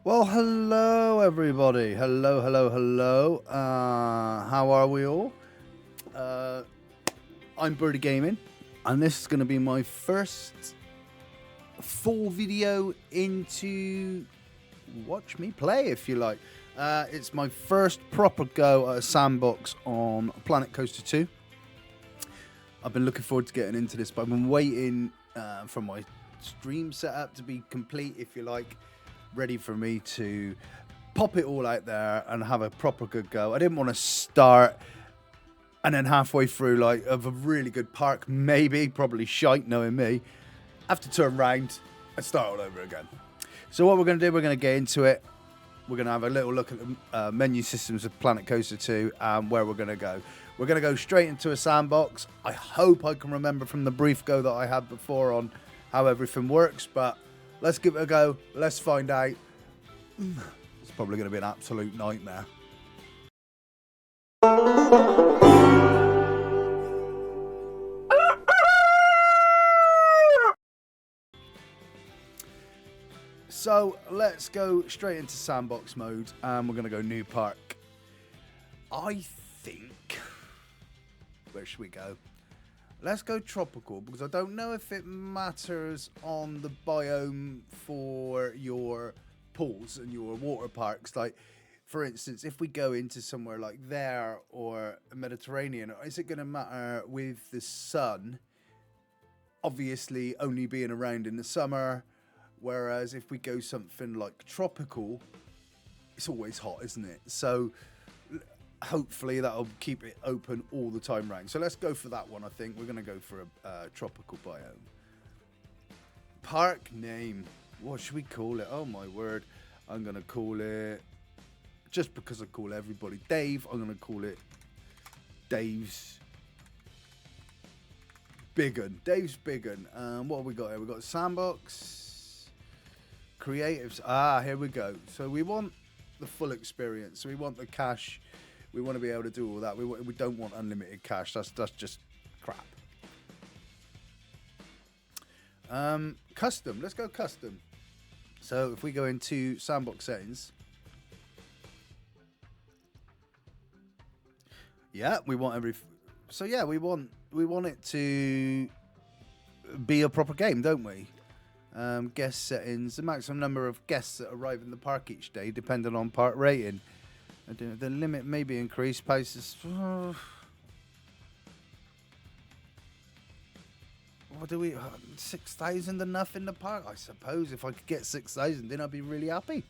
Well, hello everybody. Hello, hello, hello. How are we all? Uh, I'm BURRDY Gaming, and this is going to be my first full video into watch me play, if you like. It's my first proper go at a sandbox on Planet Coaster 2. I've been looking forward to getting into this, but I've been waiting for my stream setup to be complete, if you like, ready for me to pop it all out there and have a proper good go. I didn't want to start and then halfway through, like, of a really good park, probably shite knowing me, have to turn round and start all over again. So what we're going to do, we're going to get into it. We're going to have a little look at the menu systems of Planet Coaster 2 and where we're going to go. We're going to go straight into a sandbox. I hope I can remember from the brief go that I had before on how everything works, but let's give it a go. Let's find out. It's probably going to be an absolute nightmare. So let's go straight into sandbox mode, and we're going to go new park. I think, where should we go? Let's go tropical, because I don't know if it matters on the biome for your pools and your water parks. Like, for instance, if we go into somewhere like there or Mediterranean, is it going to matter with the sun obviously only being around in the summer? Whereas if we go something like tropical, it's always hot, isn't it? So hopefully that'll keep it open all the time round. So let's go for that one. I think we're going to go for a tropical biome. Park name. What should we call it? Oh my word. I'm going to call it, just because I call everybody Dave, I'm going to call it Dave's Big Un. Dave's Big Un. What have we got here? We've got Sandbox. Creatives. Here we go. So we want the full experience. So we want the cash. We want to be able to do all that. We don't want unlimited cash. That's just crap. Custom. Let's go custom. So if we go into sandbox settings, yeah, we want So yeah, we want it to be a proper game, don't we? Guest settings. The maximum number of guests that arrive in the park each day, depending on park rating. The limit may be increased. Places. What do we? 6,000 enough in the park? I suppose if I could get 6,000, then I'd be really happy.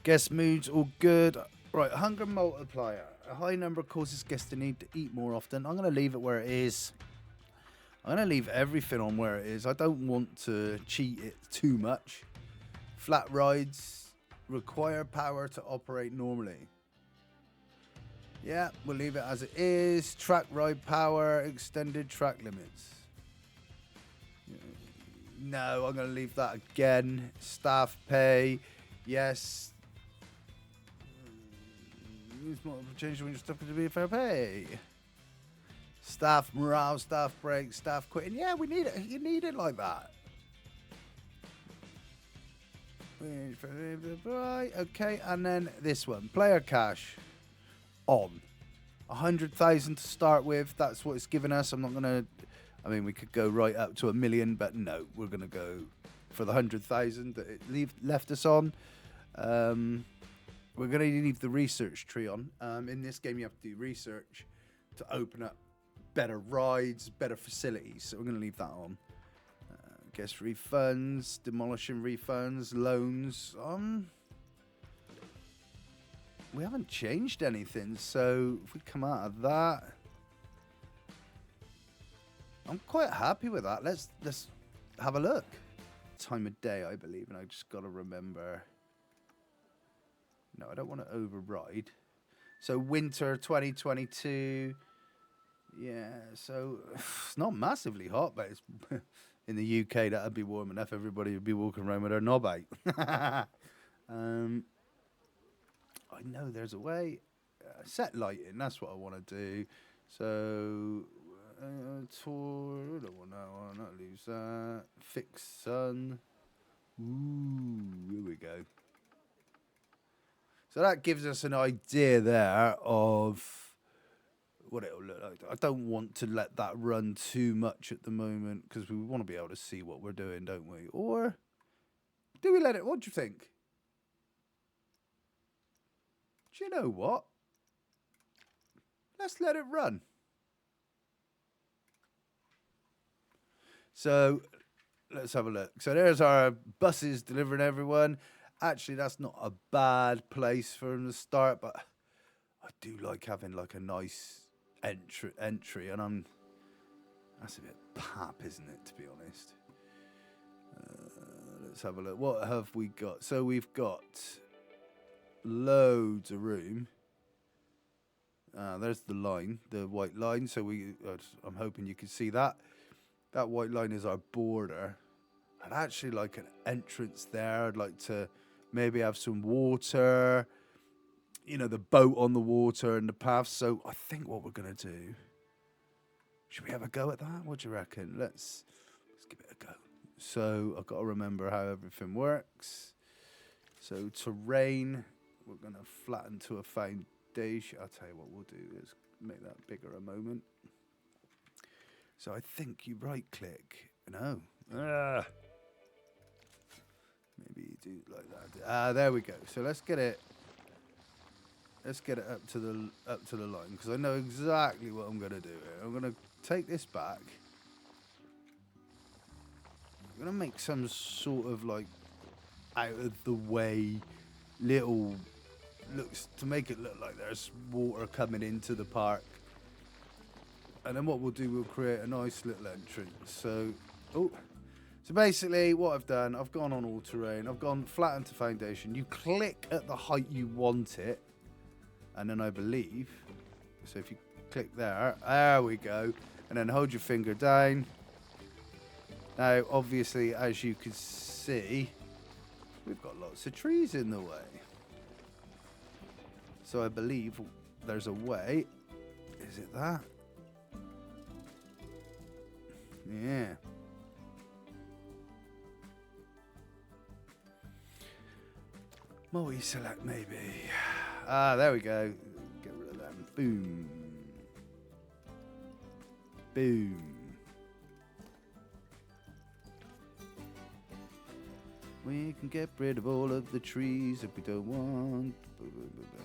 Guest moods all good. Right, hunger multiplier. A high number causes guests to need to eat more often. I'm going to leave it where it is. I'm going to leave everything on where it is. I don't want to cheat it too much. Flat rides require power to operate normally. Yeah, we'll leave it as it is. Track ride power, extended track limits. No, I'm going to leave that again. Staff pay, yes. Use multiple changes when you're stuck to be fair pay. Staff morale, staff breaks, staff quitting. Yeah, we need it. You need it like that. Right, okay, and then this one. Player cash. On. 100,000 to start with. That's what it's given us. I'm not going to... I mean, we could go right up to 1 million, but no. We're going to go for the 100,000 that it left us on. We're going to leave the research tree on. In this game, you have to do research to open up better rides, better facilities. So we're going to leave that on. Guest refunds, demolishing refunds, loans. We haven't changed anything. So if we come out of that, I'm quite happy with that. Let's have a look. Time of day, I believe, and I just got to remember. No, I don't want to override. So winter 2022. Yeah, so it's not massively hot, but it's in the UK that'd be warm enough. Everybody would be walking around with their knob out. I know there's a way. Set lighting, that's what I want to do. So tour, I don't want that one. Not lose that. Fixed sun. Ooh, here we go. So that gives us an idea there of what it'll look like. I don't want to let that run too much at the moment because we want to be able to see what we're doing, don't we? Or do we let it? What do you think? Do you know what? Let's let it run. So let's have a look. So there's our buses delivering everyone. Actually, that's not a bad place for them to start, but I do like having like a nice entry, and that's a bit pap, isn't it? To be honest. Let's have a look. What have we got? So we've got loads of room. There's the line, the white line. So I'm hoping you can see that. That white line is our border. I'd actually like an entrance there. I'd like to maybe have some water, you know, the boat on the water and the path. So I think what we're going to do, should we have a go at that? What do you reckon? Let's give it a go. So I've got to remember how everything works. So terrain, we're going to flatten to a foundation. I'll tell you what we'll do is make that bigger a moment. So I think you right click. No. Maybe you do like that. There we go. So let's get it up to the line because I know exactly what I'm going to do here. I'm going to take this back. I'm going to make some sort of like out of the way little looks to make it look like there's water coming into the park. And then what we'll do, we'll create a nice little entrance. So basically what I've done, I've gone on all terrain. I've gone flatten to foundation. You click at the height you want it. And then I believe, so if you click there we go. And then hold your finger down. Now, obviously, as you can see, we've got lots of trees in the way. So I believe there's a way. Is it that? Yeah. Multi-select maybe. There we go. Get rid of them. Boom. Boom. We can get rid of all of the trees if we don't want. Boom, boom, boom, boom.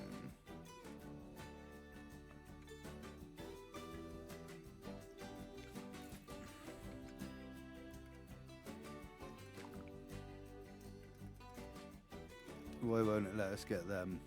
Why won't it let us get them?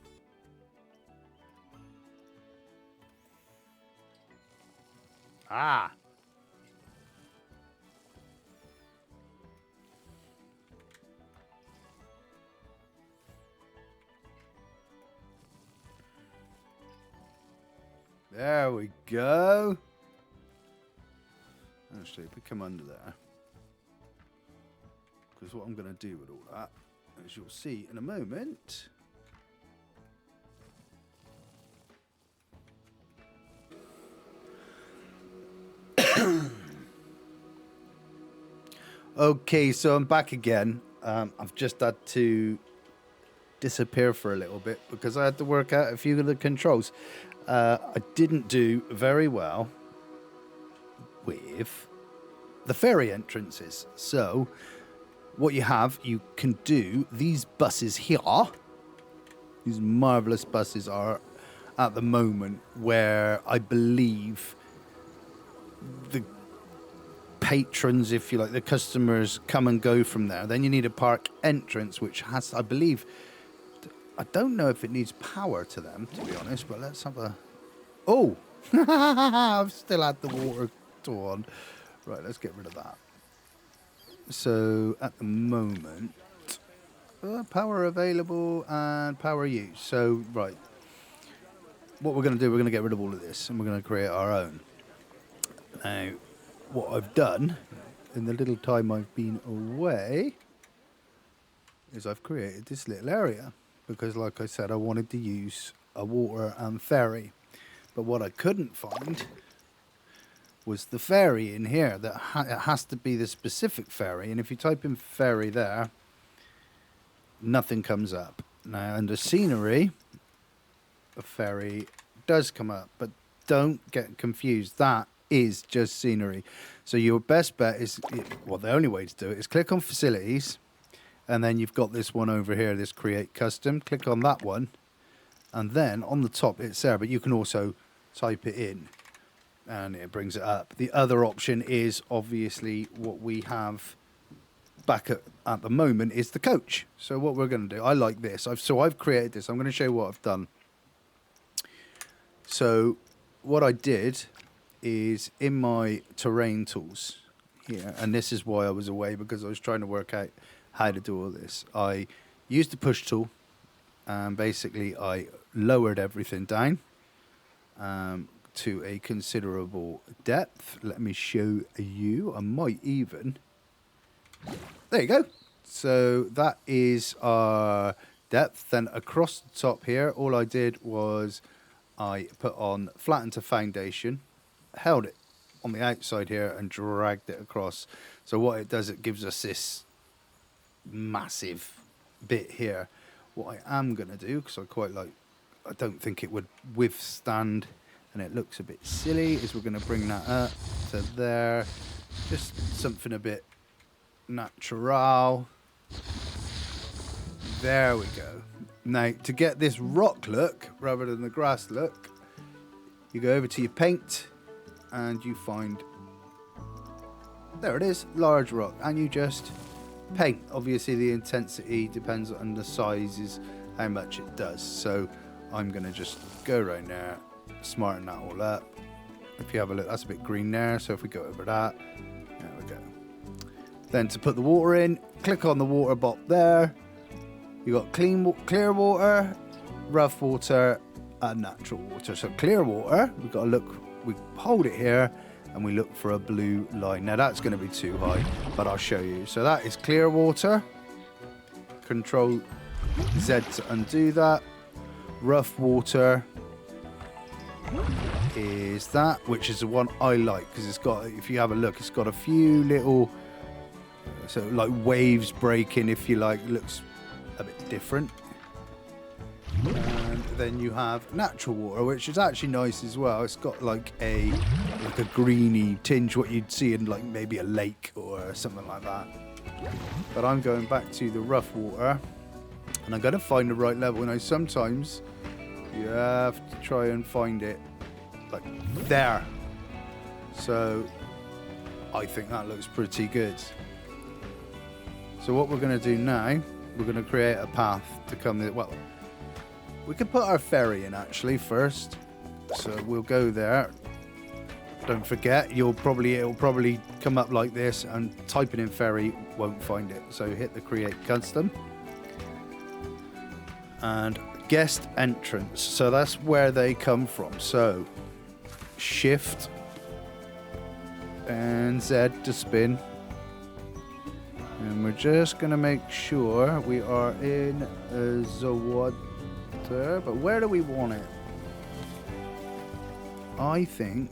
There we go. Actually, if we come under there, because what I'm going to do with all that, as you'll see in a moment, okay, so I'm back again. I've just had to disappear for a little bit because I had to work out a few of the controls. I didn't do very well with the ferry entrances. So what you can do, these buses here, these marvelous buses are at the moment where I believe the patrons, if you like, the customers come and go from there. Then you need a park entrance, which has, I believe, I don't know if it needs power to them, to be honest, but let's have a... Oh! I've still had the water on. Right, let's get rid of that. So, at the moment, power available and power used. So, right. What we're going to do, we're going to get rid of all of this and we're going to create our own. Now, what I've done in the little time I've been away is I've created this little area. Because, like I said, I wanted to use a water and ferry. But what I couldn't find was the ferry in here. That it has to be the specific ferry. And if you type in ferry there, nothing comes up. Now, under scenery, a ferry does come up, but don't get confused. That is just scenery. So your best bet is, well, the only way to do it is click on facilities, and then you've got this one over here, this create custom. Click on that one, and then on the top it's there, but you can also type it in and it brings it up. The other option is obviously what we have back at the moment is the coach. So what we're going to do, I like this. I've created this. I'm going to show you what I've done. So what I did is in my terrain tools here, and this is why I was away, because I was trying to work out how to do all this. I used the push tool, and basically I lowered everything down to a considerable depth. Let me show you. I might even... There you go. So that is our depth. Then across the top here, all I did was I put on flatten to foundation, held it on the outside here and dragged it across. So what it does, it gives us this massive bit here. What I am going to do, because I don't think it would withstand, and it looks a bit silly, is we're going to bring that up to there. Just something a bit natural. There we go. Now, to get this rock look rather than the grass look, you go over to your paint and you find, there it is, large rock, and you just paint. Obviously the intensity depends on the sizes, how much it does. So I'm going to just go right there, smarten that all up. If you have a look, that's a bit green there, so if we go over that, there we go. Then to put the water in, click on the water bot there. You got clear water, rough water, and natural water. So clear water, we've got to look, we hold it here and we look for a blue line. Now that's going to be too high, but I'll show you. So that is clear water. Control Z to undo that. Rough water is that, which is the one I like, because it's got, if you have a look, it's got a few little, so like waves breaking, if you like. It looks a bit different. And then you have natural water, which is actually nice as well. It's got like a greeny tinge, what you'd see in like maybe a lake or something like that. But I'm going back to the rough water, and I'm going to find the right level. Now sometimes you have to try and find it like there. So I think that looks pretty good. So what we're going to do now, we're going to create a path to come there. Well, we could put our ferry in actually first. So we'll go there. Don't forget, it'll probably come up like this, and typing in ferry won't find it. So hit the create custom. And guest entrance. So that's where they come from. So shift and Z to spin. And we're just going to make sure we are in the water. But where do we want it? I think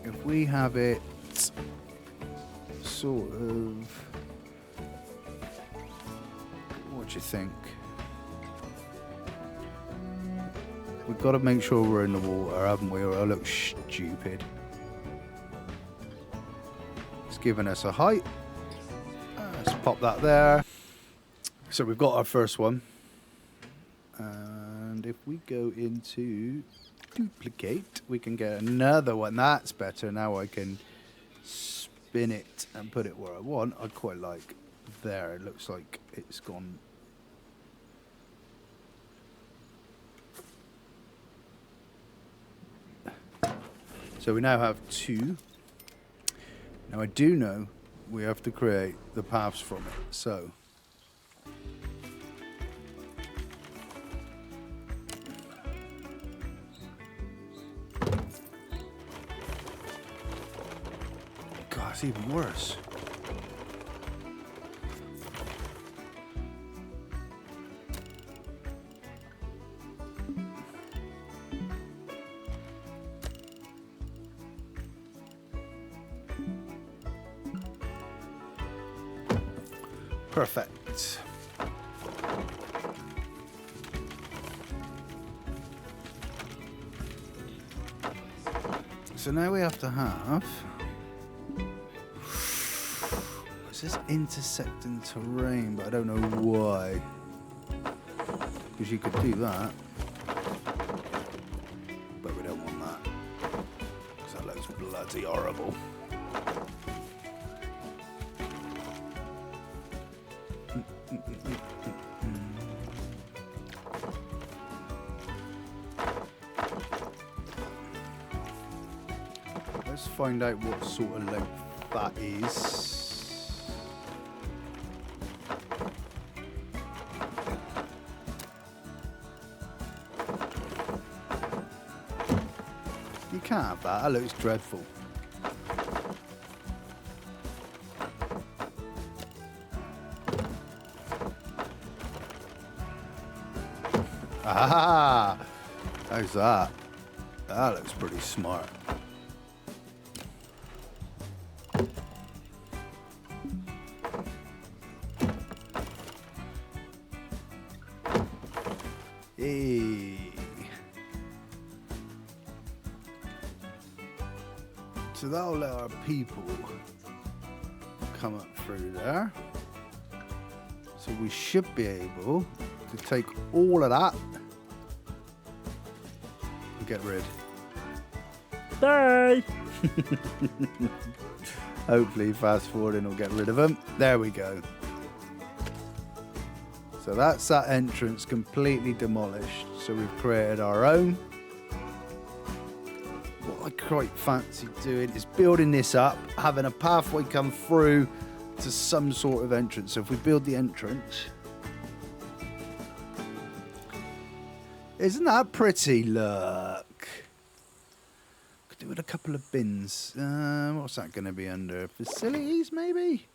if we have it sort of... What do you think? We've got to make sure we're in the water, haven't we? Or I look stupid. Giving us a height. Let's pop that there. So we've got our first one, and if we go into duplicate, we can get another one. That's better. Now I can spin it and put it where I want. I quite like there. It looks like it's gone. So we now have two. Now I do know we have to create the paths from it, so God, it's even worse. Perfect. So now we have to have... It's just intersecting terrain, but I don't know why. Because you could do that. But we don't want that. Because that looks bloody horrible. Let's find out what sort of length that is. You can't have that. That looks dreadful. Ah! How's that? That looks pretty smart. Hey. So that'll let our people come up through there. So we should be able to take all of that and get rid. Bye! Hopefully fast forwarding will get rid of them. There we go. So that's that entrance completely demolished. So we've created our own. What I quite fancy doing is building this up, having a pathway come through to some sort of entrance. So if we build the entrance, isn't that pretty? Look, could do with a couple of bins. What's that going to be under? Facilities, maybe,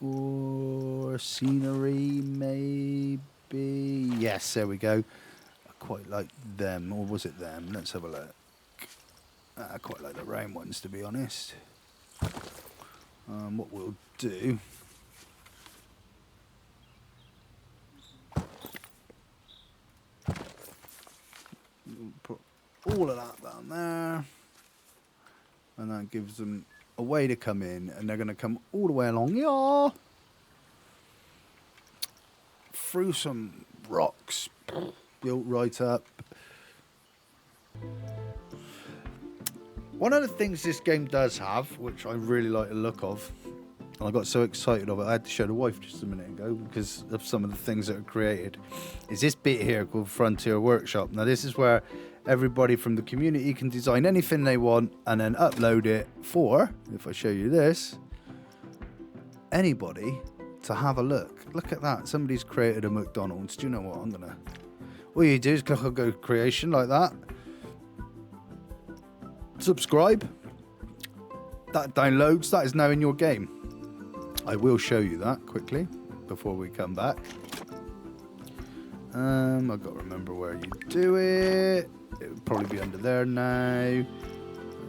or scenery, maybe. Yes, there we go. I quite like them, or was it them? Let's have a look. I quite like the round ones, to be honest. What we'll do, we'll put all of that down there, and that gives them a way to come in, and they're going to come all the way along here through some rocks built right up. One of the things this game does have, which I really like the look of, and I got so excited of it, I had to show the wife just a minute ago because of some of the things that are created, is this bit here called Frontier Workshop. Now this is where everybody from the community can design anything they want and then upload it for, if I show you this, anybody to have a look. Look at that. Somebody's created a McDonald's. Do you know what? All you do is click on Go Creation like that. Subscribe. That downloads. That is now in your game. I will show you that quickly before we come back. I've got to remember where you do it. It would probably be under there now.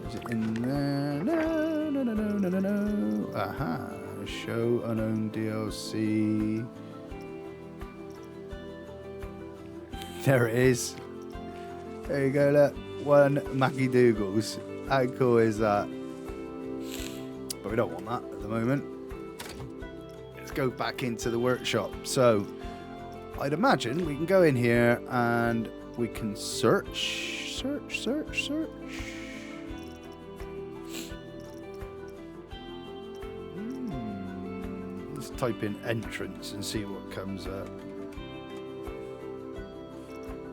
Is it in there? No. Aha. Show unowned DLC. There it is. There you go, look. One Mackie Dougals. How cool is that? But we don't want that at the moment. Let's go back into the workshop. So, I'd imagine we can go in here and we can search. Let's type in entrance and see what comes up.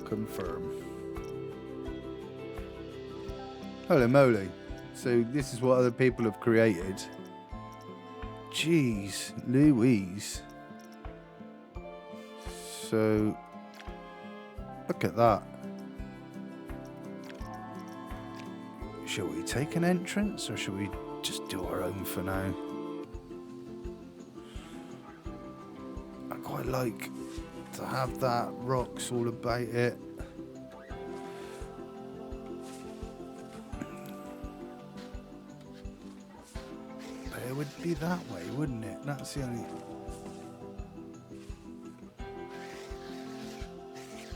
Confirm. Holy moly. So this is what other people have created. Jeez Louise. So look at that. Shall we take an entrance or should we just do our own for now? I quite like to have that rocks all about it. But it would be that way, wouldn't it? That's the only...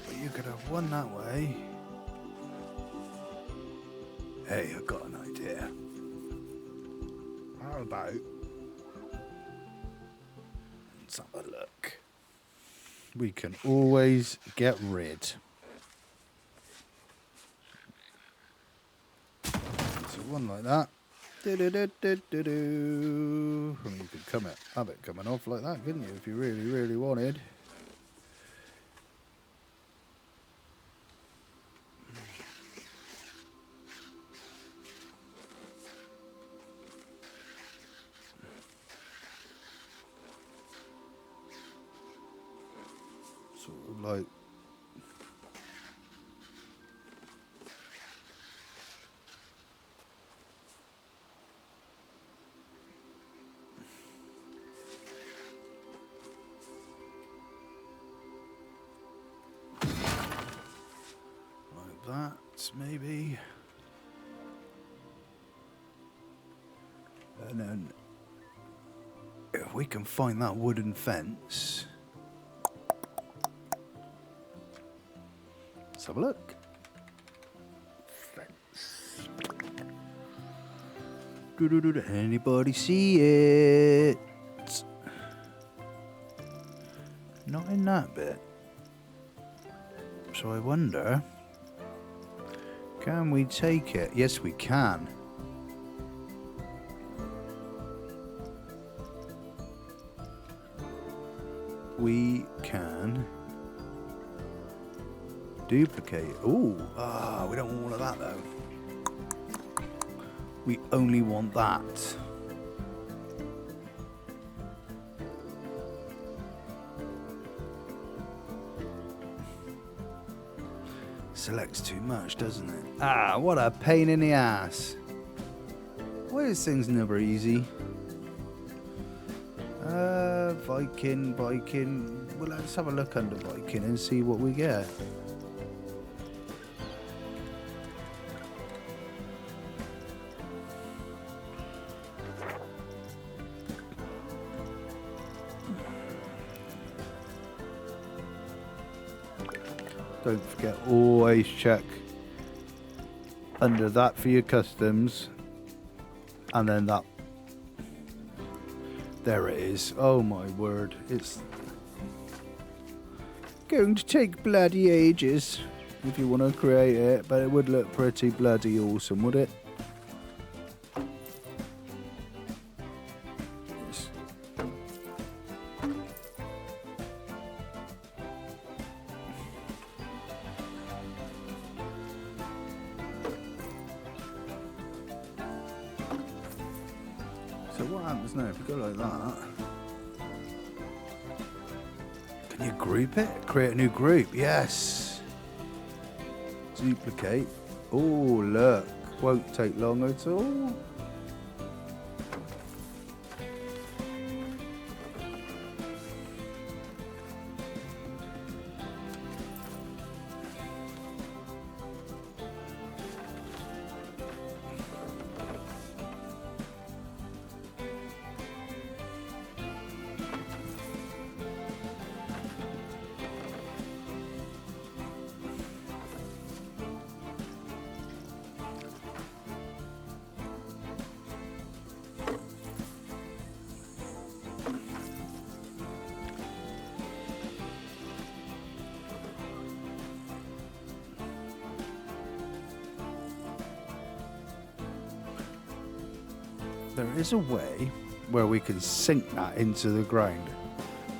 But you could have one that way. Hey, I got an idea. How about... Let's have a look. We can always get rid. So one like that. Do-do-do-do-do-do. I mean, you could have it coming off like that, couldn't you, if you really, really wanted. Sort of like... like that, maybe. And then, if we can find that wooden fence... Let's have a look. Fence. Anybody see it? Not in that bit. So I wonder, can we take it? Yes, we can. We can duplicate. Ooh, we don't want all of that though. We only want that. Selects too much, doesn't it? Ah, what a pain in the ass. Why is things never easy? Viking. Well, let's have a look under Viking and see what we get. Don't forget, always check under that for your customs. And then that. There it is. Oh my word. It's going to take bloody ages if you want to create it. But it would look pretty bloody awesome, would it? So what happens now if you go like that? Can you group it? Create a new group, yes. Duplicate. Oh, look. Won't take long at all. There is a way where we can sink that into the ground.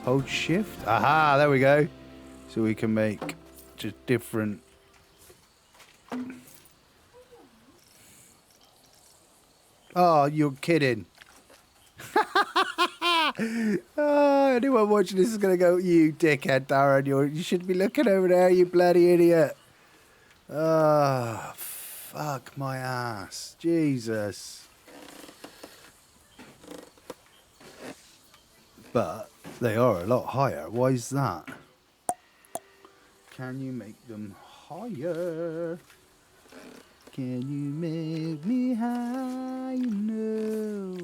Hold shift. Aha, there we go. So we can make just different. Oh, you're kidding. Oh, anyone watching this is going to go, you dickhead, Darren. You should be looking over there, you bloody idiot. Oh, fuck my ass. Jesus. But they are a lot higher. Why is that? Can you make them higher? Can you make me high? No.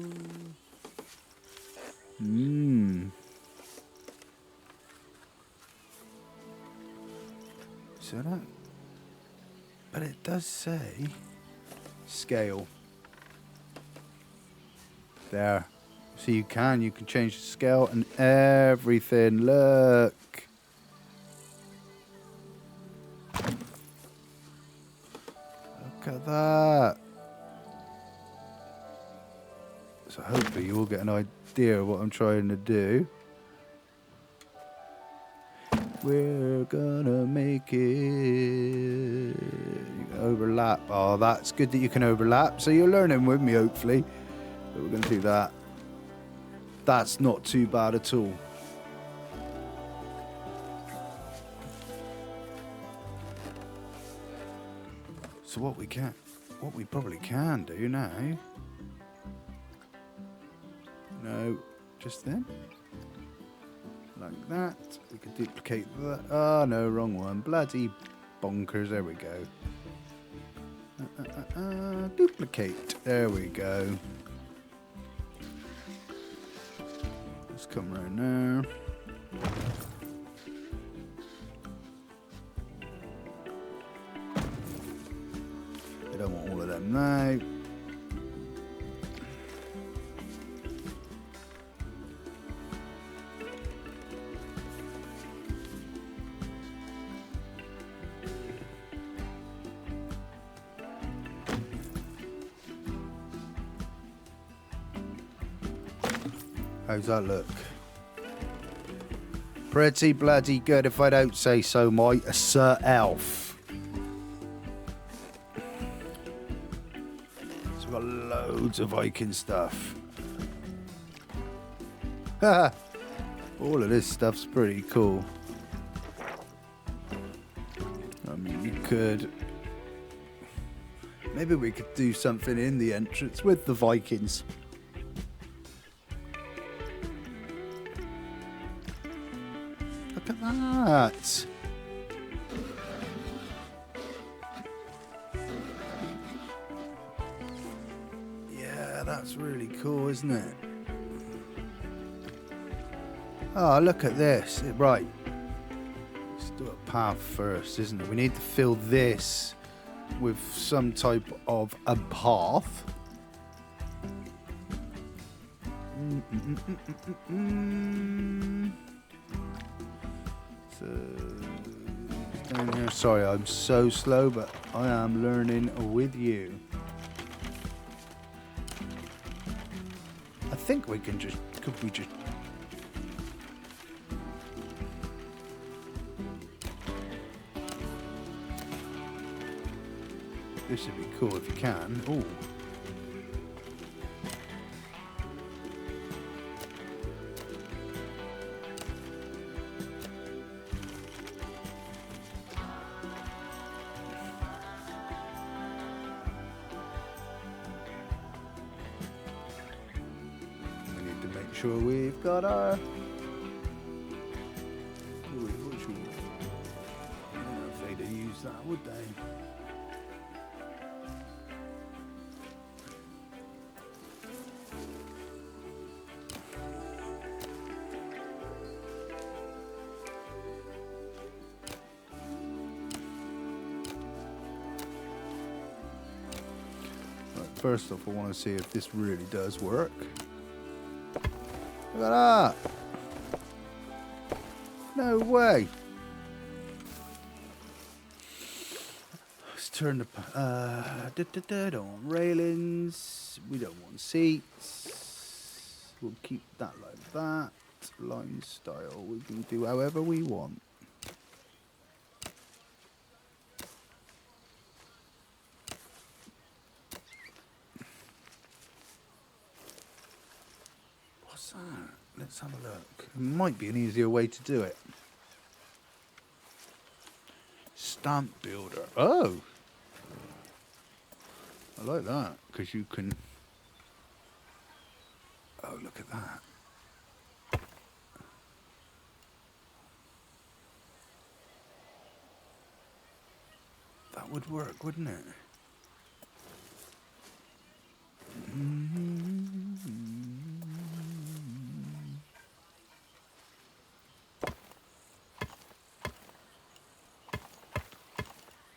So that... But it does say... scale. There. So you can change the scale and everything. Look. Look at that. So hopefully you will get an idea of what I'm trying to do. We're gonna make it. You can overlap. Oh, that's good that you can overlap. So you're learning with me, hopefully. But we're gonna do that. That's not too bad at all. So what we probably can do now. No, just then. Like that. We could duplicate that. Oh, no, wrong one. Bloody bonkers. There we go. Duplicate. There we go. Let's come right now. I don't want all of them now. How's that look? Pretty bloody good if I don't say so myself. So we've got loads of Viking stuff. All of this stuff's pretty cool. I mean, you could... Maybe we could do something in the entrance with the Vikings. Look at that. Yeah, that's really cool, isn't it? Oh, look at this. Right. Let's do a path first, isn't it? We need to fill this with some type of a path. So, down here. Sorry, I'm so slow, but I am learning with you. I think we can just... Could we just... This would be cool if you can. Ooh. We need to make sure we've got our... Ooh, what should we... I don't know if they'd use that, would they? First off, I want to see if this really does work. Look at that! No way! Let's turn the... don't want railings. We don't want seats. We'll keep that like that. Line style. We can do however we want. What's that? Let's have a look. It might be an easier way to do it. Stamp builder. Oh! I like that, because you can... Oh, look at that. That would work, wouldn't it?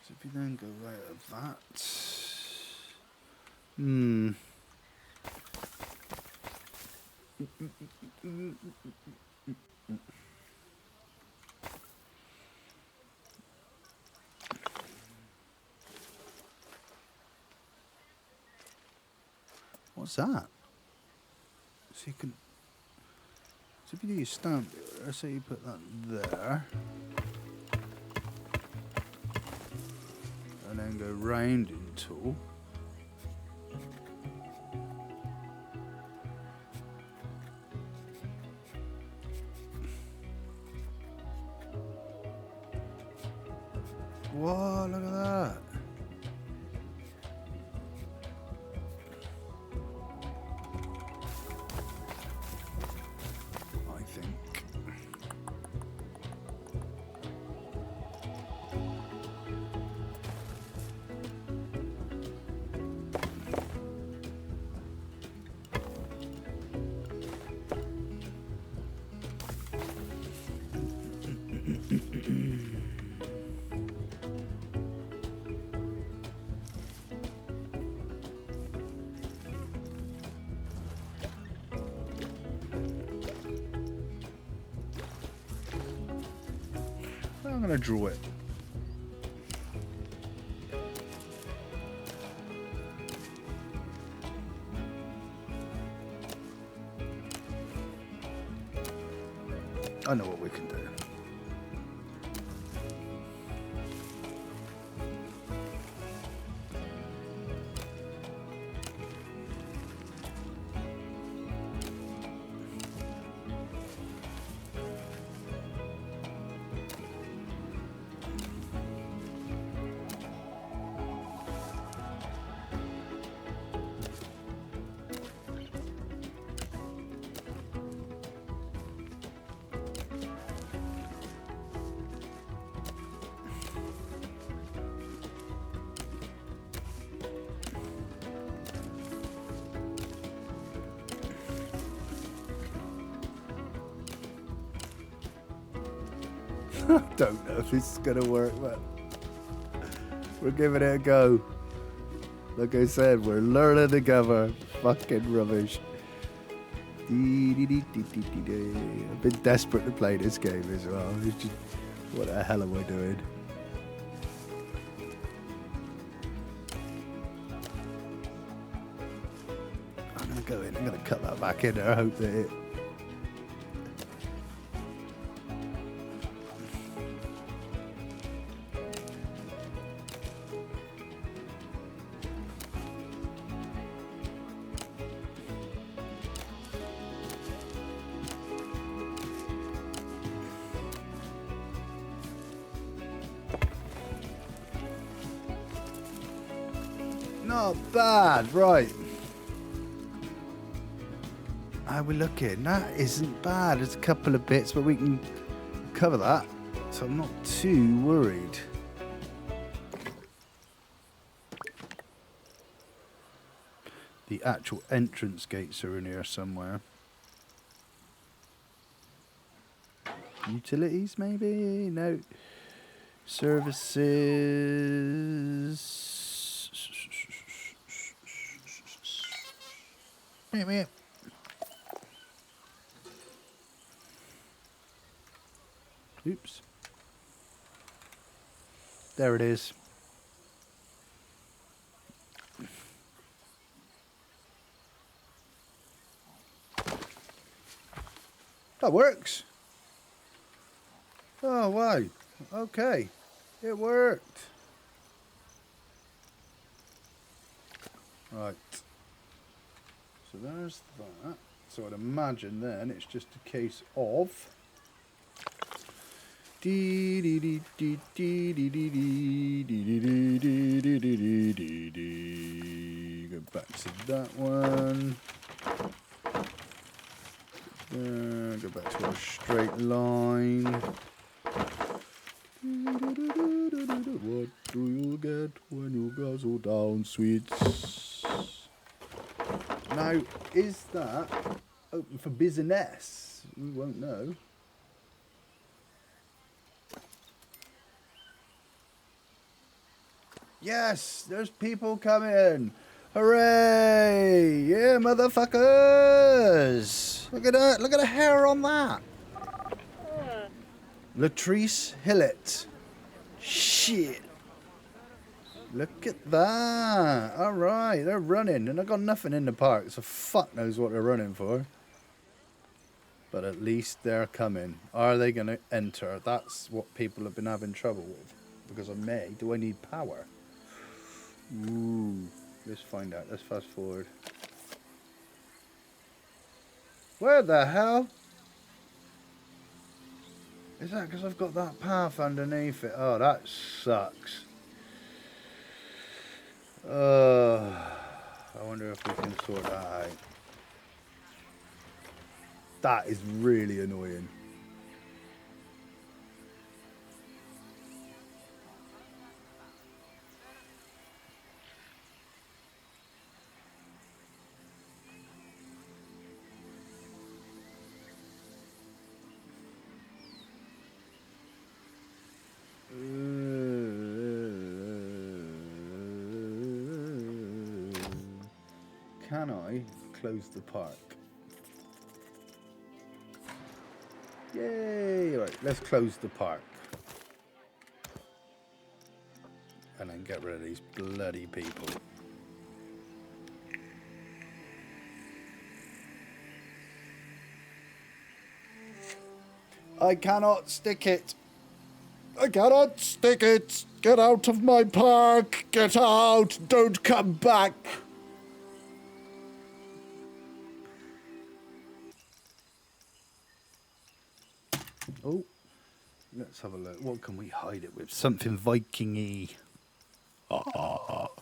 So if you then go right at that, Hmm. What's that? So you can. So if you do your stamp, let's say you put that there, and then go rounding tool. Whoa, look at that. I think. I'm going to draw it. I know what we can do. Don't know if this is going to work, but we're giving it a go. Like I said, we're learning together. Fucking rubbish. I've been desperate to play this game as well. It's just, what the hell am I doing? I'm going to go in. I'm going to cut that back in there. I hope that it... Not bad, right. How are we looking? That isn't bad. There's a couple of bits, but we can cover that. So I'm not too worried. The actual entrance gates are in here somewhere. Utilities, maybe? No. Services. Oops. There it is. That works. Oh, wow. Okay. It worked. Right. So there's that. So I'd imagine then it's just a case of go back to that one. Go back to a straight line. What do you get when you guzzle down sweets? Now, is that open for business? We won't know. Yes, there's people coming. Hooray! Yeah, motherfuckers! Look at that! Look at the hair on that. Latrice Hillett. Shit. Look at that. All right, they're running, and I got nothing in the park, so fuck knows what they're running for. But at least they're coming. Are they going to enter? That's what people have been having trouble with. Because of May. Do I need power? Ooh. Let's find out. Let's fast forward. Where the hell? Is that because I've got that path underneath it? Oh, that sucks. I wonder if we can sort that out. That is really annoying. Can I close the park? Yay! Right, let's close the park. And then get rid of these bloody people. I cannot stick it. I cannot stick it. Get out of my park. Get out. Don't come back. Oh, let's have a look. What can we hide it with? Something Viking-y. So.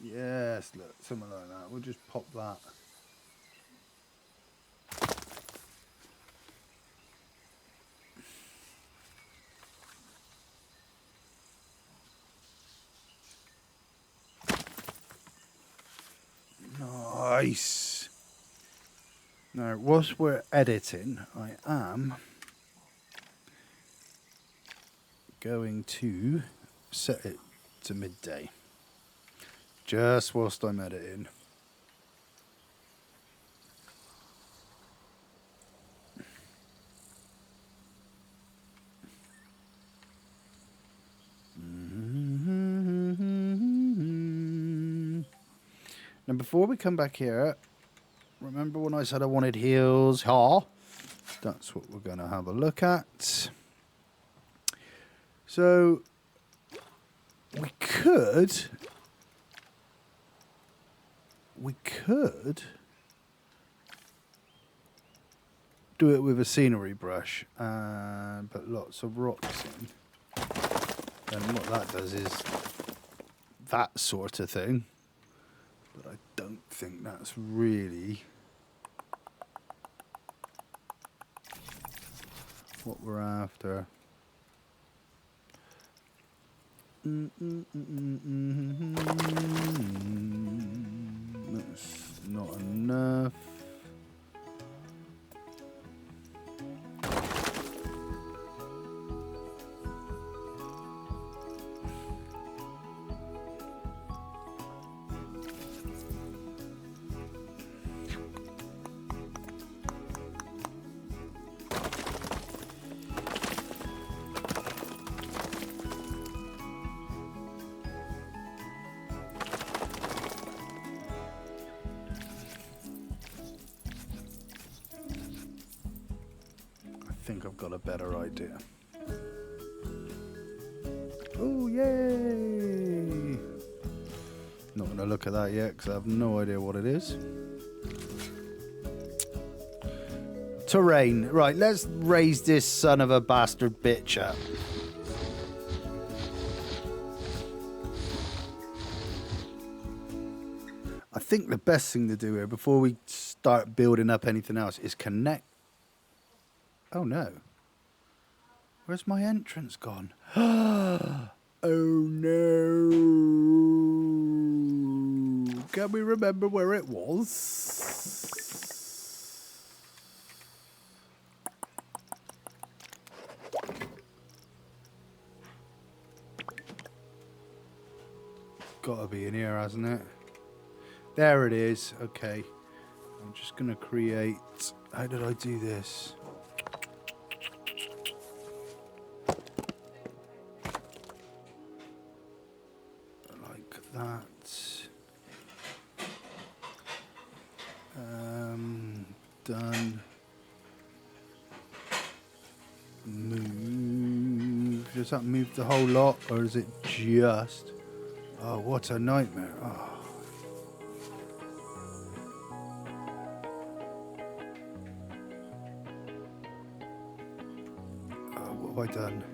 Yes, look, something like that. We'll just pop that. Nice. Now, whilst we're editing, I am going to set it to midday. Just whilst I'm editing. Now, before we come back here, remember when I said I wanted heels? Ha! That's what we're going to have a look at. So, we could do it with a scenery brush and put lots of rocks in. And what that does is that sort of thing. But I don't think that's really what we're after. That's not enough. I think I've got a better idea. Oh, yay! Not going to look at that yet because I have no idea what it is. Terrain. Right, let's raise this son of a bastard bitch up. I think the best thing to do here before we start building up anything else is connect. Oh no. Where's my entrance gone? Oh no. Can we remember where it was? got to be in here, hasn't it? There it is. Okay. I'm just going to create... How did I do this? Like that. Done. Move. Does that move the whole lot, or is it just... Oh, what a nightmare. Oh. What have I done?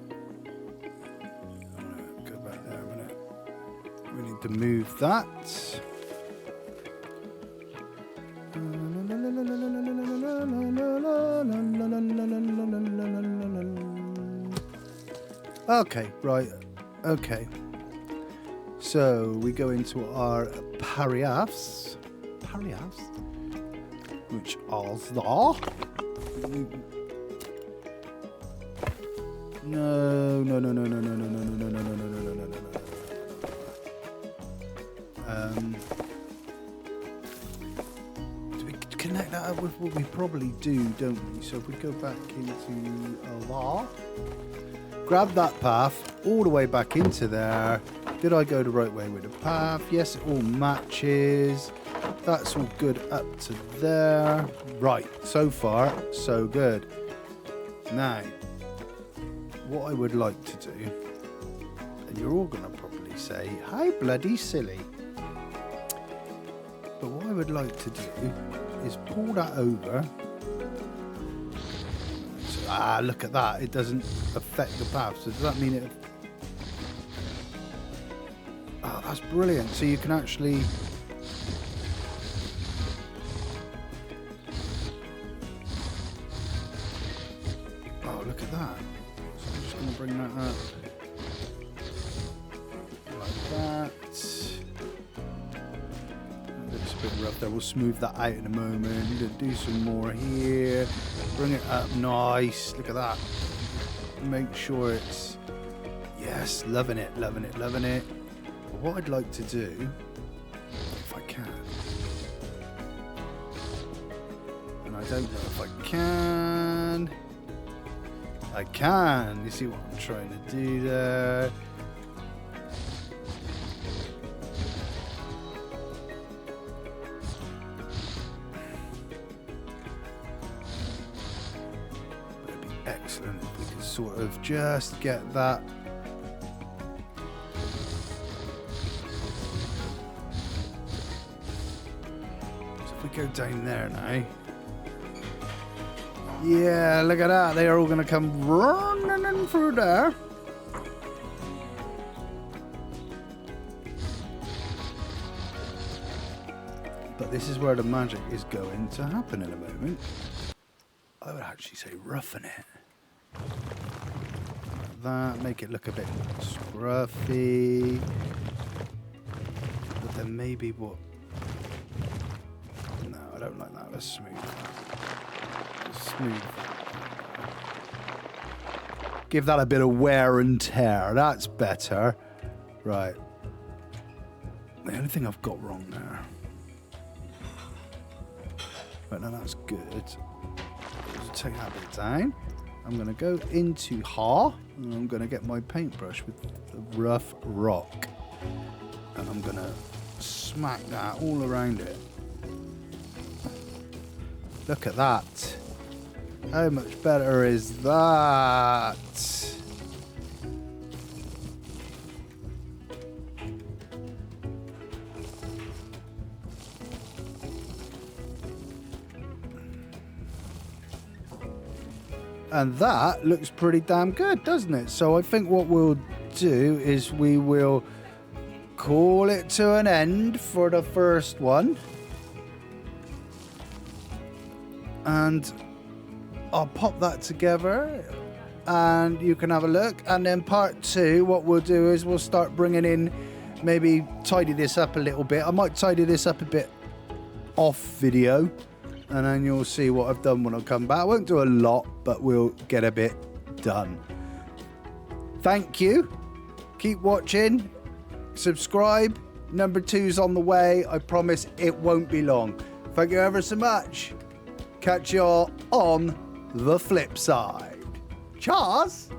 I'm gonna go back there a minute. We need to move that. Okay, right. Okay. So we go into our paragraphs, which are the... No. Do we connect that up with what we probably do, don't we? So if we go back into LR, grab that path all the way back into there. Did I go the right way with the path? Yes, it all matches. That's all good up to there. Right, so far, so good. Now, what I would like to do, and you're all going to probably say, how bloody silly. But what I would like to do is pull that over. So, look at that. It doesn't affect the path. So does that mean it... Oh, that's brilliant. So you can actually... Oh, look at that. So I'm just going to bring that up. Like that. Looks a bit rough there. We'll smooth that out in a moment. Do some more here. Bring it up nice. Look at that. Make sure it's... Yes, loving it. But what I'd like to do, if I can, and I don't know if I can. I can. You see what I'm trying to do there? It'd be excellent if we could sort of just get that. So if we go down there now. Yeah, look at that. They are all going to come running through there. But this is where the magic is going to happen in a moment. I would actually say roughen it. Like that, make it look a bit scruffy. But then maybe what... No, I don't like that. Let's smooth that. Smooth. Give that a bit of wear and tear. That's better. Right. The only thing I've got wrong there. But no, that's good. Let's take that bit down. I'm going to go into Ha. And I'm going to get my paintbrush with the rough rock. And I'm going to smack that all around it. Look at that. How much better is that? And that looks pretty damn good, doesn't it? So I think what we'll do is we will call it to an end for the first one. And I'll pop that together and you can have a look. And then part two, what we'll do is we'll start bringing in, maybe tidy this up a little bit. I might tidy this up a bit off video and then you'll see what I've done when I come back. I won't do a lot, but we'll get a bit done. Thank you. Keep watching. Subscribe. Number 2's on the way. I promise it won't be long. Thank you ever so much. Catch y'all on the flip side. Cheers.